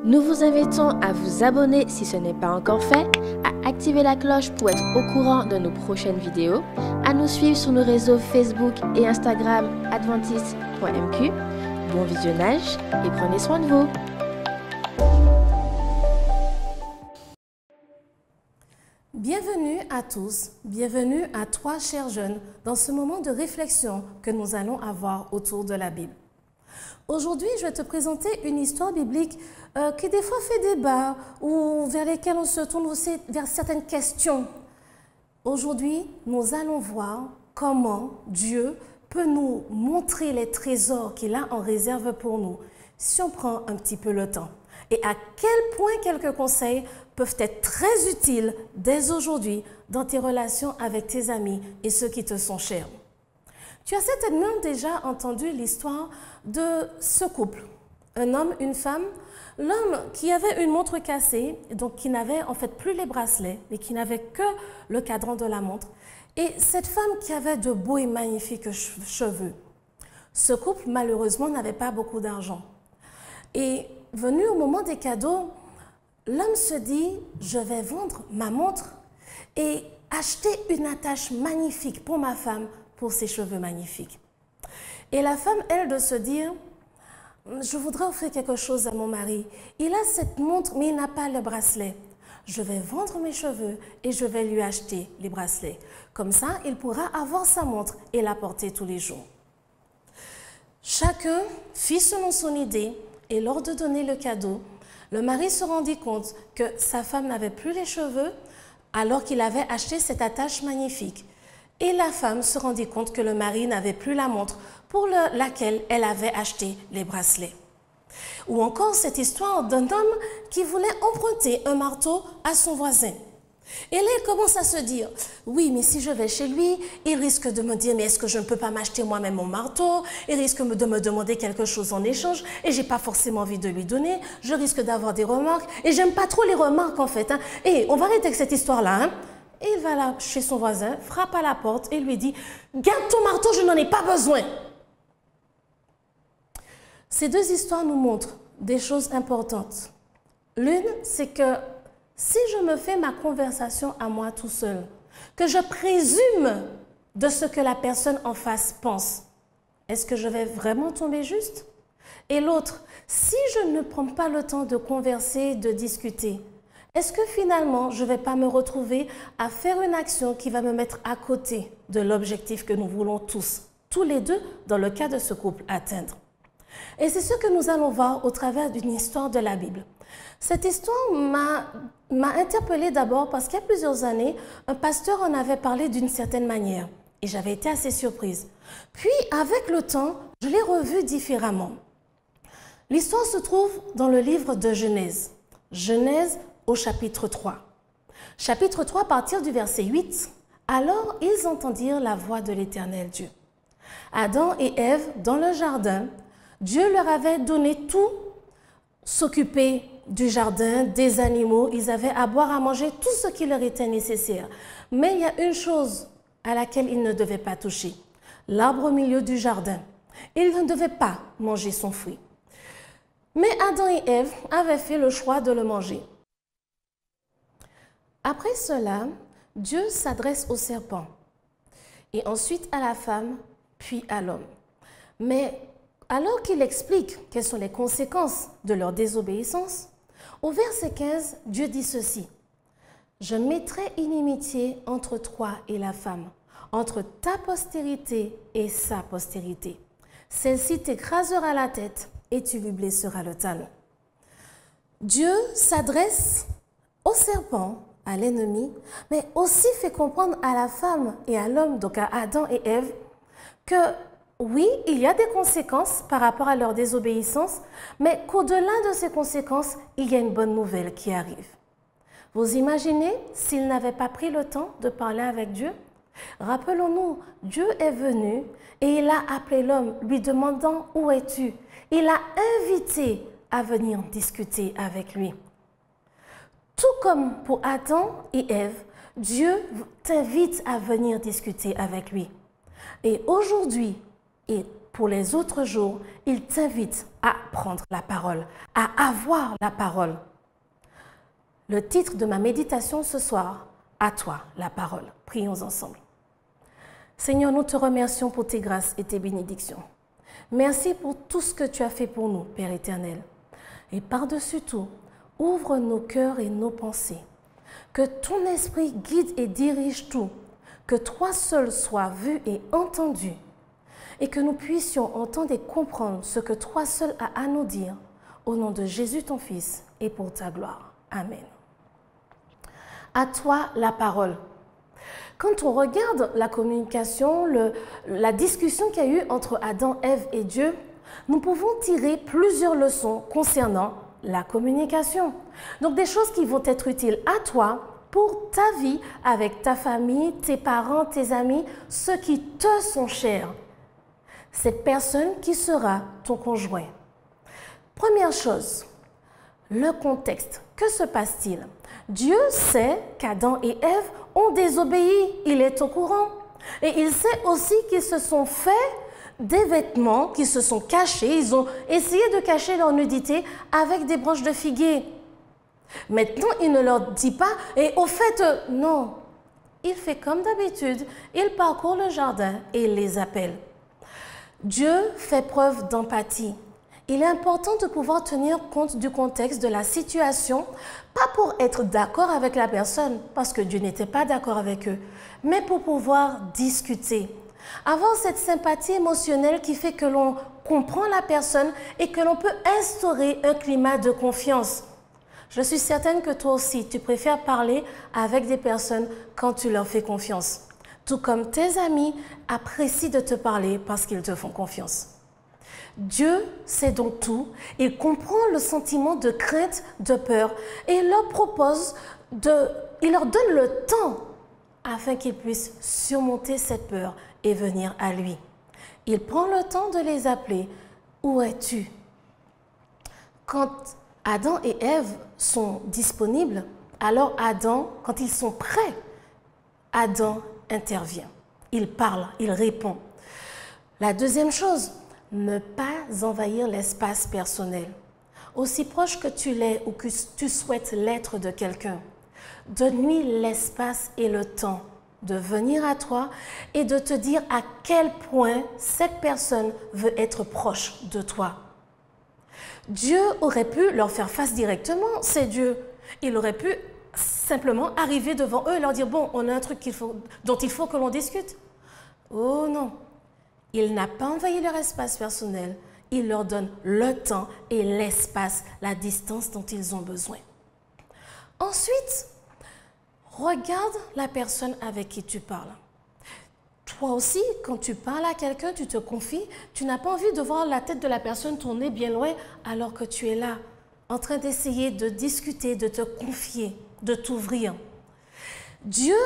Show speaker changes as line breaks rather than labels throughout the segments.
Nous vous invitons à vous abonner si ce n'est pas encore fait, à activer la cloche pour être au courant de nos prochaines vidéos, à nous suivre sur nos réseaux Facebook et Instagram adventiste.mq. Bon visionnage et prenez soin de vous.
Bienvenue à tous, bienvenue à toi chers jeunes dans ce moment de réflexion que nous allons avoir autour de la Bible. Aujourd'hui, je vais te présenter une histoire biblique qui des fois fait débat ou vers lesquelles on se tourne aussi vers certaines questions. Aujourd'hui, nous allons voir comment Dieu peut nous montrer les trésors qu'il a en réserve pour nous si on prend un petit peu le temps. Et à quel point quelques conseils peuvent être très utiles dès aujourd'hui dans tes relations avec tes amis et ceux qui te sont chers. Tu as certainement déjà entendu l'histoire de ce couple, un homme, une femme, l'homme qui avait une montre cassée, donc qui n'avait en fait plus les bracelets, mais qui n'avait que le cadran de la montre, et cette femme qui avait de beaux et magnifiques cheveux. Ce couple, malheureusement, n'avait pas beaucoup d'argent. Et venu au moment des cadeaux, l'homme se dit, je vais vendre ma montre et acheter une attache magnifique pour ma femme, pour ses cheveux magnifiques. Et la femme, elle, de se dire, je voudrais offrir quelque chose à mon mari. Il a cette montre, mais il n'a pas le bracelet. Je vais vendre mes cheveux et je vais lui acheter les bracelets. Comme ça, il pourra avoir sa montre et la porter tous les jours. Chacun fit selon son idée et lors de donner le cadeau, le mari se rendit compte que sa femme n'avait plus les cheveux alors qu'il avait acheté cette attache magnifique. Et la femme se rendit compte que le mari n'avait plus la montre pour laquelle elle avait acheté les bracelets. Ou encore cette histoire d'un homme qui voulait emprunter un marteau à son voisin. Et là, il commence à se dire, oui, mais si je vais chez lui, il risque de me dire, mais est-ce que je ne peux pas m'acheter moi-même mon marteau? Il risque de me demander quelque chose en échange et j'ai pas forcément envie de lui donner. Je risque d'avoir des remarques et j'aime pas trop les remarques en fait. Et on va arrêter avec cette histoire-là. Et il va là chez son voisin, frappe à la porte et lui dit « Garde ton marteau, je n'en ai pas besoin !» Ces deux histoires nous montrent des choses importantes. L'une, c'est que si je me fais ma conversation à moi tout seul, que je présume de ce que la personne en face pense, est-ce que je vais vraiment tomber juste? Et l'autre, si je ne prends pas le temps de converser, de discuter, est-ce que finalement, je ne vais pas me retrouver à faire une action qui va me mettre à côté de l'objectif que nous voulons tous les deux, dans le cas de ce couple, atteindre? Et c'est ce que nous allons voir au travers d'une histoire de la Bible. Cette histoire m'a interpellée d'abord parce qu'il y a plusieurs années, un pasteur en avait parlé d'une certaine manière et j'avais été assez surprise. Puis, avec le temps, je l'ai revue différemment. L'histoire se trouve dans le livre de Genèse. Genèse au chapitre 3. Chapitre 3, à partir du verset 8. Alors ils entendirent la voix de l'Éternel Dieu. Adam et Ève, dans le jardin, Dieu leur avait donné tout, s'occuper du jardin, des animaux, ils avaient à boire, à manger, tout ce qui leur était nécessaire. Mais il y a une chose à laquelle ils ne devaient pas toucher, l'arbre au milieu du jardin. Ils ne devaient pas manger son fruit. Mais Adam et Ève avaient fait le choix de le manger. Après cela, Dieu s'adresse au serpent et ensuite à la femme, puis à l'homme. Mais alors qu'il explique quelles sont les conséquences de leur désobéissance, au verset 15, Dieu dit ceci. « Je mettrai inimitié entre toi et la femme, entre ta postérité et sa postérité. Celle-ci t'écrasera la tête et tu lui blesseras le talon. » Dieu s'adresse au serpent, à l'ennemi, mais aussi fait comprendre à la femme et à l'homme, donc à Adam et Ève, que oui, il y a des conséquences par rapport à leur désobéissance, mais qu'au-delà de ces conséquences, il y a une bonne nouvelle qui arrive. Vous imaginez s'ils n'avaient pas pris le temps de parler avec Dieu? Rappelons-nous, Dieu est venu et il a appelé l'homme, lui demandant « Où es-tu » Il l'a invité à venir discuter avec lui. Tout comme pour Adam et Ève, Dieu t'invite à venir discuter avec lui. Et aujourd'hui, et pour les autres jours, il t'invite à prendre la parole, à avoir la parole. Le titre de ma méditation ce soir, à toi la parole. Prions ensemble. Seigneur, nous te remercions pour tes grâces et tes bénédictions. Merci pour tout ce que tu as fait pour nous, Père éternel. Et par-dessus tout, ouvre nos cœurs et nos pensées. Que ton esprit guide et dirige tout. Que toi seul sois vu et entendu. Et que nous puissions entendre et comprendre ce que toi seul as à nous dire. Au nom de Jésus ton Fils et pour ta gloire. Amen. À toi la parole. Quand on regarde la communication, la discussion qu'il y a eu entre Adam, Ève et Dieu, nous pouvons tirer plusieurs leçons concernant la communication. Donc des choses qui vont être utiles à toi pour ta vie avec ta famille, tes parents, tes amis, ceux qui te sont chers. Cette personne qui sera ton conjoint. Première chose, le contexte. Que se passe-t-il? Dieu sait qu'Adam et Ève ont désobéi, il est au courant. Et il sait aussi qu'ils se sont fait des vêtements, qu'ils se sont cachés, ils ont essayé de cacher leur nudité avec des branches de figuier. Maintenant, il ne leur dit pas, et au fait, non. Il fait comme d'habitude, il parcourt le jardin et il les appelle. Dieu fait preuve d'empathie. Il est important de pouvoir tenir compte du contexte de la situation, pas pour être d'accord avec la personne, parce que Dieu n'était pas d'accord avec eux, mais pour pouvoir discuter. Avoir cette sympathie émotionnelle qui fait que l'on comprend la personne et que l'on peut instaurer un climat de confiance. Je suis certaine que toi aussi, tu préfères parler avec des personnes quand tu leur fais confiance. Tout comme tes amis apprécient de te parler parce qu'ils te font confiance. Dieu sait donc tout, il comprend le sentiment de crainte, de peur et il leur donne le temps afin qu'ils puissent surmonter cette peur et venir à lui. Il prend le temps de les appeler. Où es-tu? Quand Adam et Ève sont disponibles, alors Adam, quand ils sont prêts, Adam intervient. Il parle, il répond. La deuxième chose, ne pas envahir l'espace personnel. Aussi proche que tu l'es ou que tu souhaites l'être de quelqu'un, donne-lui l'espace et le temps de venir à toi et de te dire à quel point cette personne veut être proche de toi. Dieu aurait pu leur faire face directement, c'est Dieu. Il aurait pu simplement arriver devant eux et leur dire « Bon, on a un truc dont il faut que l'on discute. » Oh non, il n'a pas envahi leur espace personnel, il leur donne le temps et l'espace, la distance dont ils ont besoin. Ensuite, regarde la personne avec qui tu parles. Toi aussi, quand tu parles à quelqu'un, tu te confies, tu n'as pas envie de voir la tête de la personne tourner bien loin alors que tu es là, en train d'essayer de discuter, de te confier, de t'ouvrir. Dieu,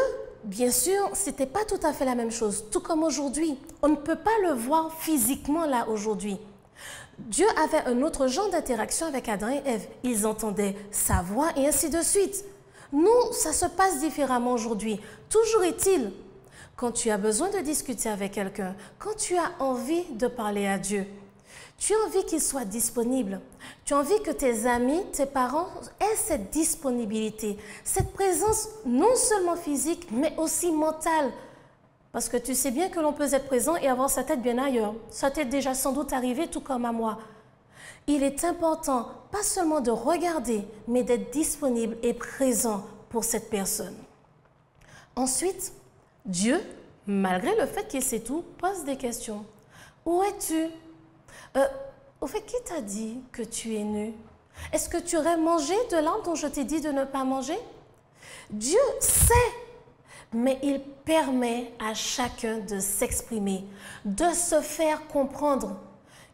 bien sûr, ce n'était pas tout à fait la même chose, tout comme aujourd'hui. On ne peut pas le voir physiquement là aujourd'hui. Dieu avait un autre genre d'interaction avec Adam et Ève. Ils entendaient sa voix et ainsi de suite. Nous, ça se passe différemment aujourd'hui. Toujours est-il, quand tu as besoin de discuter avec quelqu'un, quand tu as envie de parler à Dieu, tu as envie qu'il soit disponible. Tu as envie que tes amis, tes parents aient cette disponibilité, cette présence non seulement physique, mais aussi mentale. Parce que tu sais bien que l'on peut être présent et avoir sa tête bien ailleurs. Ça t'est déjà sans doute arrivé, tout comme à moi. Il est important, pas seulement de regarder, mais d'être disponible et présent pour cette personne. Ensuite, Dieu, malgré le fait qu'il sait tout, pose des questions. Où es-tu? Au fait, qui t'a dit que tu es nu? Est-ce que tu aurais mangé de l'arbre dont je t'ai dit de ne pas manger? Dieu sait, mais il permet à chacun de s'exprimer, de se faire comprendre.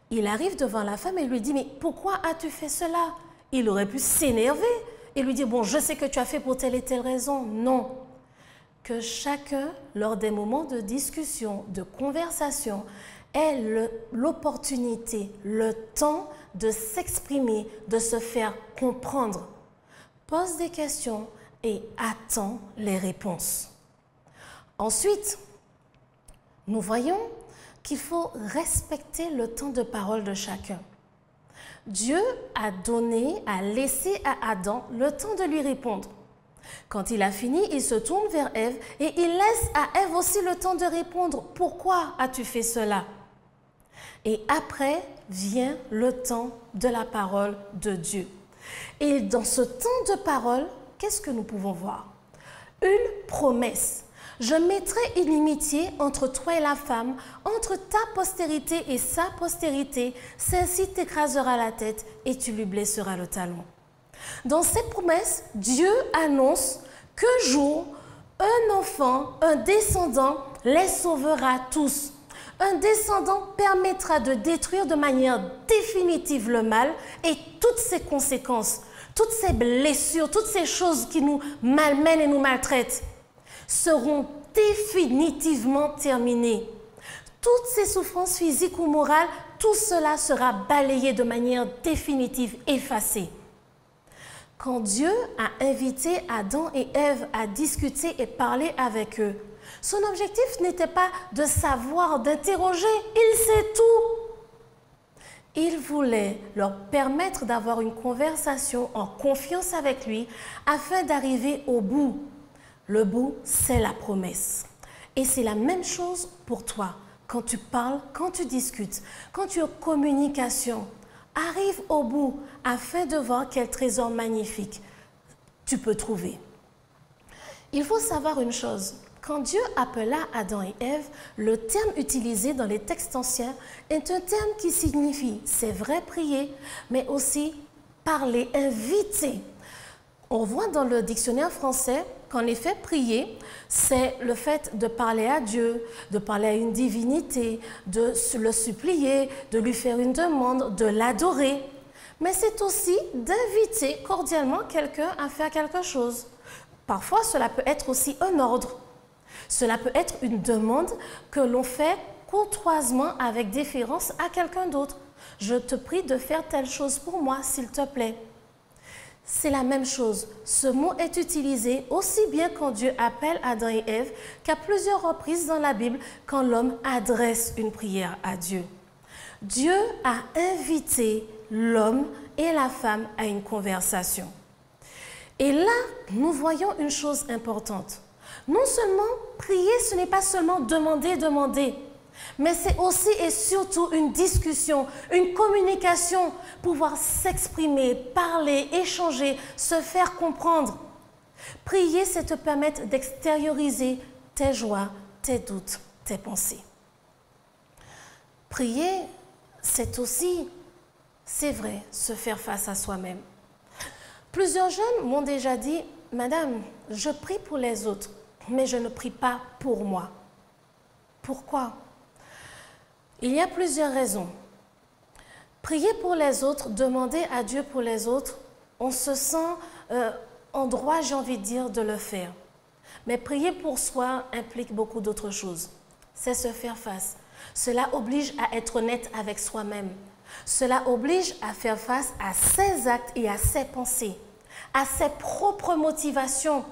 Il arrive devant la femme et lui dit, mais pourquoi as-tu fait cela? Il aurait pu s'énerver et lui dire, bon, je sais que tu as fait pour telle et telle raison. Non. Que chacun, lors des moments de discussion, de conversation, ait l'opportunité, le temps de s'exprimer, de se faire comprendre. Pose des questions et attends les réponses. Ensuite, nous voyons qu'il faut respecter le temps de parole de chacun. Dieu a laissé à Adam le temps de lui répondre. Quand il a fini, il se tourne vers Ève et il laisse à Ève aussi le temps de répondre. Pourquoi as-tu fait cela? Et après vient le temps de la parole de Dieu. Et dans ce temps de parole, qu'est-ce que nous pouvons voir? Une promesse. Je mettrai une inimitié entre toi et la femme, entre ta postérité et sa postérité. Celle-ci t'écrasera la tête et tu lui blesseras le talon. Dans cette promesse, Dieu annonce qu'un jour, un enfant, un descendant, les sauvera tous. Un descendant permettra de détruire de manière définitive le mal et toutes ses conséquences, toutes ces blessures, toutes ces choses qui nous malmènent et nous maltraitent seront définitivement terminées. Toutes ces souffrances physiques ou morales, tout cela sera balayé de manière définitive, effacé. Quand Dieu a invité Adam et Ève à discuter et parler avec eux, son objectif n'était pas de savoir, d'interroger, il sait tout. Il voulait leur permettre d'avoir une conversation en confiance avec lui afin d'arriver au bout. Le bout, c'est la promesse. Et c'est la même chose pour toi. Quand tu parles, quand tu discutes, quand tu es en communication, arrive au bout afin de voir quel trésor magnifique tu peux trouver. Il faut savoir une chose. Quand Dieu appela Adam et Ève, le terme utilisé dans les textes anciens est un terme qui signifie, c'est vrai, prier, mais aussi parler, inviter. On voit dans le dictionnaire français qu'en effet, prier, c'est le fait de parler à Dieu, de parler à une divinité, de le supplier, de lui faire une demande, de l'adorer. Mais c'est aussi d'inviter cordialement quelqu'un à faire quelque chose. Parfois, cela peut être aussi un ordre. Cela peut être une demande que l'on fait courtoisement avec déférence à quelqu'un d'autre. Je te prie de faire telle chose pour moi, s'il te plaît. C'est la même chose. Ce mot est utilisé aussi bien quand Dieu appelle Adam et Ève qu'à plusieurs reprises dans la Bible quand l'homme adresse une prière à Dieu. Dieu a invité l'homme et la femme à une conversation. Et là, nous voyons une chose importante. Non seulement prier, ce n'est pas seulement demander, mais c'est aussi et surtout une discussion, une communication, pouvoir s'exprimer, parler, échanger, se faire comprendre. Prier, c'est te permettre d'extérioriser tes joies, tes doutes, tes pensées. Prier, c'est aussi, c'est vrai, se faire face à soi-même. Plusieurs jeunes m'ont déjà dit, « Madame, je prie pour les autres, mais je ne prie pas pour moi. » Pourquoi? Il y a plusieurs raisons. Prier pour les autres, demander à Dieu pour les autres, on se sent en droit, j'ai envie de dire, de le faire. Mais prier pour soi implique beaucoup d'autres choses. C'est se faire face. Cela oblige à être honnête avec soi-même. Cela oblige à faire face à ses actes et à ses pensées, à ses propres motivations.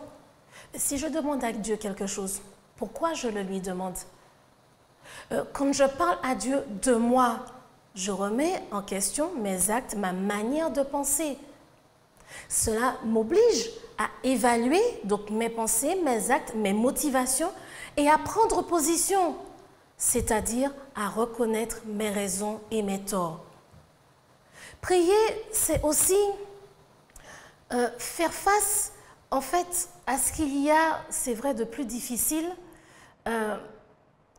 Si je demande à Dieu quelque chose, pourquoi je le lui demande? Quand je parle à Dieu de moi, je remets en question mes actes, ma manière de penser. Cela m'oblige à évaluer donc mes pensées, mes actes, mes motivations et à prendre position, c'est-à-dire à reconnaître mes raisons et mes torts. Prier, c'est aussi faire face en fait à ce qu'il y a, c'est vrai, de plus difficile,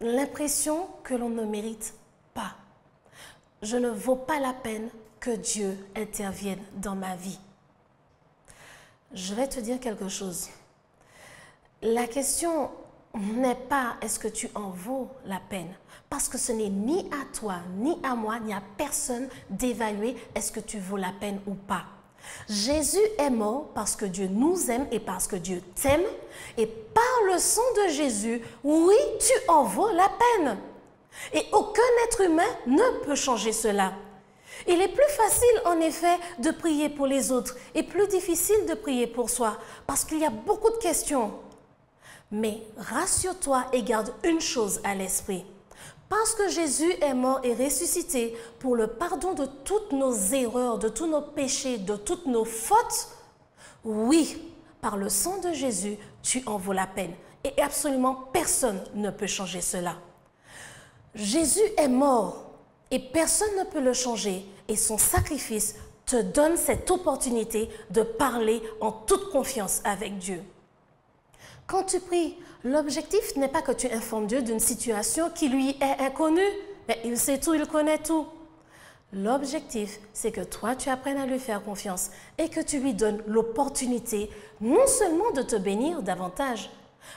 l'impression que l'on ne mérite pas. Je ne vaux pas la peine que Dieu intervienne dans ma vie. Je vais te dire quelque chose. La question n'est pas est-ce que tu en vaux la peine, parce que ce n'est ni à toi, ni à moi, ni à personne d'évaluer est-ce que tu vaux la peine ou pas. Jésus est mort parce que Dieu nous aime et parce que Dieu t'aime. Et par le sang de Jésus, oui, tu en vaux la peine. Et aucun être humain ne peut changer cela. Il est plus facile, en effet, de prier pour les autres et plus difficile de prier pour soi parce qu'il y a beaucoup de questions. Mais rassure-toi et garde une chose à l'esprit. Parce que Jésus est mort et ressuscité pour le pardon de toutes nos erreurs, de tous nos péchés, de toutes nos fautes, oui, par le sang de Jésus, tu en vaux la peine. Et absolument personne ne peut changer cela. Jésus est mort et personne ne peut le changer. Et son sacrifice te donne cette opportunité de parler en toute confiance avec Dieu. Quand tu pries, l'objectif n'est pas que tu informes Dieu d'une situation qui lui est inconnue. Mais il sait tout, il connaît tout. L'objectif, c'est que toi, tu apprennes à lui faire confiance et que tu lui donnes l'opportunité non seulement de te bénir davantage,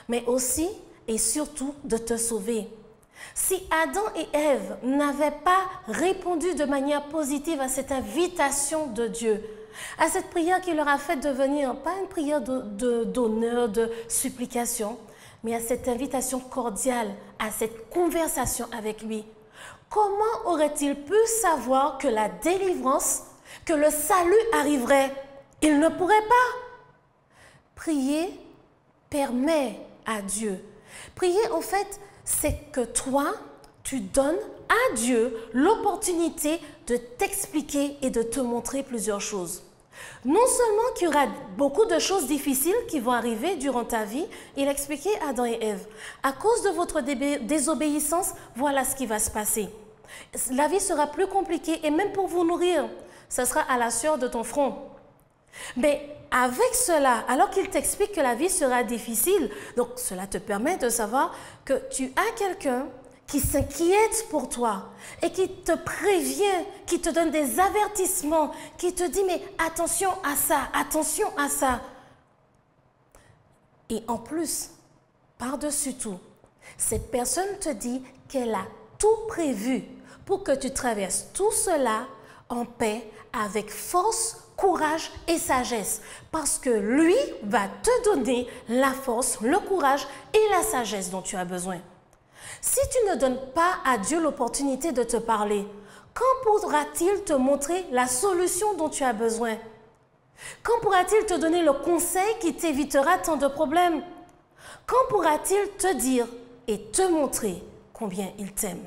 mais aussi et surtout de te sauver. Si Adam et Ève n'avaient pas répondu de manière positive à cette invitation de Dieu, à cette prière qui leur a fait devenir, pas une prière d'honneur, de supplication, mais à cette invitation cordiale, à cette conversation avec lui, comment aurait-il pu savoir que la délivrance, que le salut arriverait? Il ne pourrait pas. Prier permet à Dieu. Prier, en fait, c'est que toi, tu donnes à Dieu l'opportunité de t'expliquer et de te montrer plusieurs choses. Non seulement qu'il y aura beaucoup de choses difficiles qui vont arriver durant ta vie, il expliquait à Adam et Ève, à cause de votre désobéissance, voilà ce qui va se passer. La vie sera plus compliquée et même pour vous nourrir, ce sera à la sueur de ton front. Mais avec cela, alors qu'il t'explique que la vie sera difficile, donc cela te permet de savoir que tu as quelqu'un qui s'inquiète pour toi et qui te prévient, qui te donne des avertissements, qui te dit mais attention à ça, attention à ça. Et en plus, par-dessus tout, cette personne te dit qu'elle a tout prévu pour que tu traverses tout cela en paix, avec force, courage et sagesse. Parce que lui va te donner la force, le courage et la sagesse dont tu as besoin. Si tu ne donnes pas à Dieu l'opportunité de te parler, quand pourra-t-il te montrer la solution dont tu as besoin? Quand pourra-t-il te donner le conseil qui t'évitera tant de problèmes? Quand pourra-t-il te dire et te montrer combien il t'aime?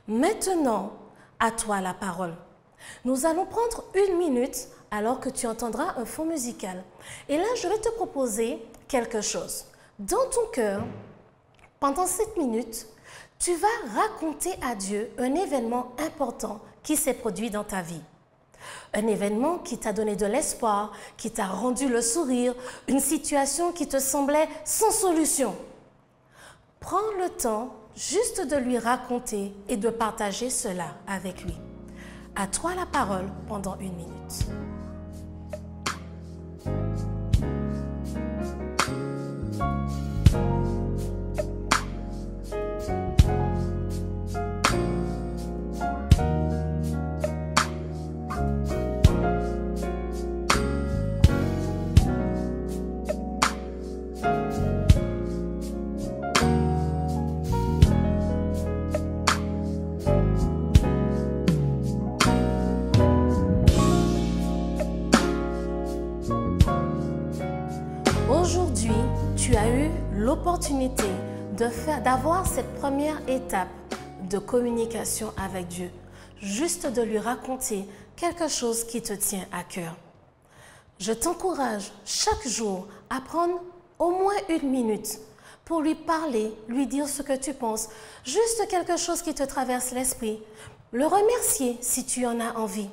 Maintenant, à toi la parole. Nous allons prendre 1 minute alors que tu entendras un fond musical. Et là, je vais te proposer quelque chose. Dans ton cœur, pendant 7 minutes, tu vas raconter à Dieu un événement important qui s'est produit dans ta vie. Un événement qui t'a donné de l'espoir, qui t'a rendu le sourire, une situation qui te semblait sans solution. Prends le temps juste de lui raconter et de partager cela avec lui. À toi la parole pendant 1 minute. Aujourd'hui, tu as eu l'opportunité d'avoir cette première étape de communication avec Dieu, juste de lui raconter quelque chose qui te tient à cœur. Je t'encourage chaque jour à prendre au moins 1 minute pour lui parler, lui dire ce que tu penses, juste quelque chose qui te traverse l'esprit, le remercier si tu en as envie.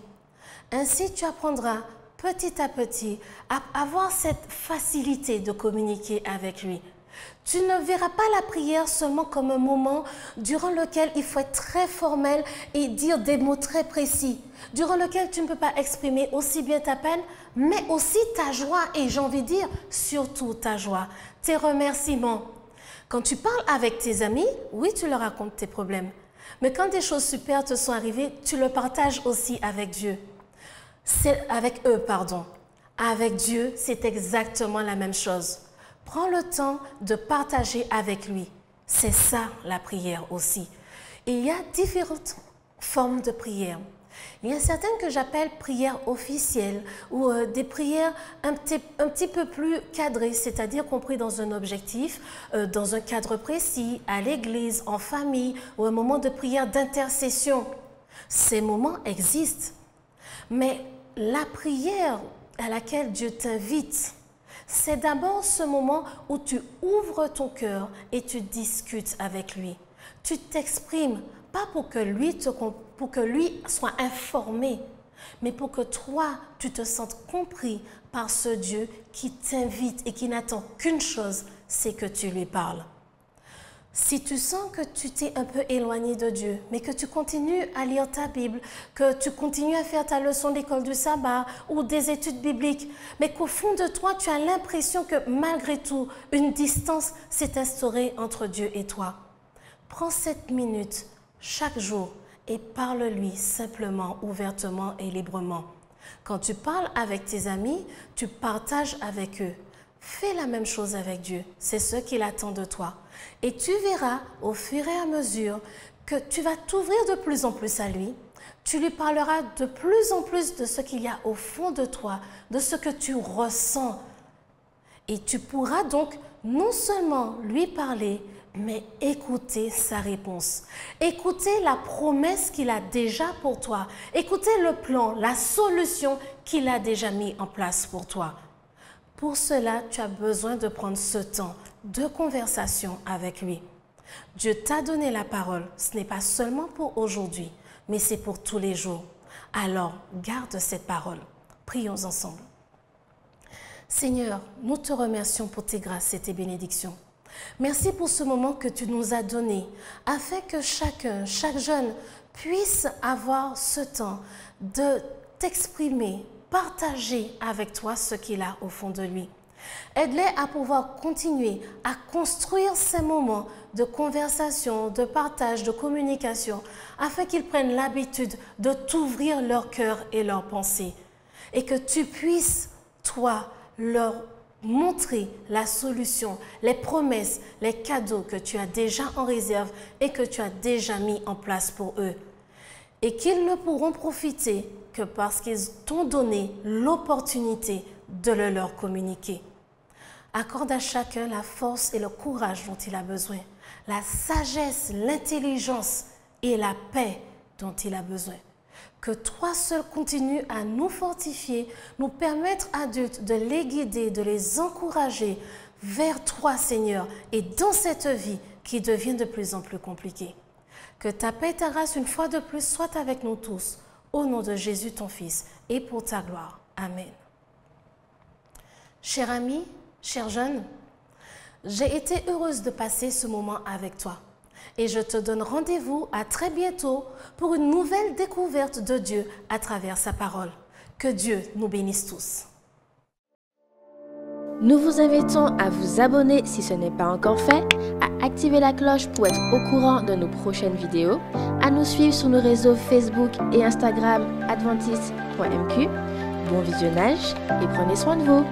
Ainsi, tu apprendras petit à petit à avoir cette facilité de communiquer avec lui. Tu ne verras pas la prière seulement comme un moment durant lequel il faut être très formel et dire des mots très précis, durant lequel tu ne peux pas exprimer aussi bien ta peine, mais aussi ta joie et j'ai envie de dire surtout ta joie, tes remerciements. Quand tu parles avec tes amis, oui, tu leur racontes tes problèmes, mais quand des choses super te sont arrivées, tu le partages aussi avec Dieu. Avec eux, pardon. Avec Dieu, c'est exactement la même chose. Prends le temps de partager avec lui. C'est ça la prière aussi. Et il y a différentes formes de prière. Il y a certaines que j'appelle prières officielles ou des prières un petit peu plus cadrées, c'est-à-dire qu'on prie dans un objectif, dans un cadre précis, à l'église, en famille ou un moment de prière d'intercession. Ces moments existent, mais la prière à laquelle Dieu t'invite, c'est d'abord ce moment où tu ouvres ton cœur et tu discutes avec lui. Tu t'exprimes, pas pour que lui soit informé, mais pour que toi, tu te sentes compris par ce Dieu qui t'invite et qui n'attend qu'une chose, c'est que tu lui parles. Si tu sens que tu t'es un peu éloigné de Dieu, mais que tu continues à lire ta Bible, que tu continues à faire ta leçon d'école du sabbat ou des études bibliques, mais qu'au fond de toi, tu as l'impression que malgré tout, une distance s'est instaurée entre Dieu et toi, prends 7 minutes chaque jour et parle-lui simplement, ouvertement et librement. Quand tu parles avec tes amis, tu partages avec eux. Fais la même chose avec Dieu, c'est ce qu'il attend de toi. Et tu verras au fur et à mesure que tu vas t'ouvrir de plus en plus à lui. Tu lui parleras de plus en plus de ce qu'il y a au fond de toi, de ce que tu ressens. Et tu pourras donc non seulement lui parler, mais écouter sa réponse. Écouter la promesse qu'il a déjà pour toi. Écouter le plan, la solution qu'il a déjà mis en place pour toi. Pour cela, tu as besoin de prendre ce temps de conversation avec lui. Dieu t'a donné la parole, ce n'est pas seulement pour aujourd'hui, mais c'est pour tous les jours. Alors, garde cette parole. Prions ensemble. Seigneur, nous te remercions pour tes grâces et tes bénédictions. Merci pour ce moment que tu nous as donné, afin que chaque jeune puisse avoir ce temps de t'exprimer, partager avec toi ce qu'il a au fond de lui. Aide-les à pouvoir continuer à construire ces moments de conversation, de partage, de communication, afin qu'ils prennent l'habitude de t'ouvrir leur cœur et leurs pensées. Et que tu puisses, toi, leur montrer la solution, les promesses, les cadeaux que tu as déjà en réserve et que tu as déjà mis en place pour eux. Et qu'ils ne pourront profiter que parce qu'ils t'ont donné l'opportunité de le leur communiquer. Accorde à chacun la force et le courage dont il a besoin, la sagesse, l'intelligence et la paix dont il a besoin. Que toi seul continue à nous fortifier, nous permettre adultes de les guider, de les encourager vers toi, Seigneur, et dans cette vie qui devient de plus en plus compliquée. Que ta paix et ta grâce, une fois de plus, soient avec nous tous, au nom de Jésus, ton Fils, et pour ta gloire. Amen. Cher ami, cher jeune, j'ai été heureuse de passer ce moment avec toi. Et je te donne rendez-vous à très bientôt pour une nouvelle découverte de Dieu à travers sa parole. Que Dieu nous bénisse tous.
Nous vous invitons à vous abonner si ce n'est pas encore fait, à activer la cloche pour être au courant de nos prochaines vidéos, à nous suivre sur nos réseaux Facebook et Instagram adventiste.mq. Bon visionnage et prenez soin de vous.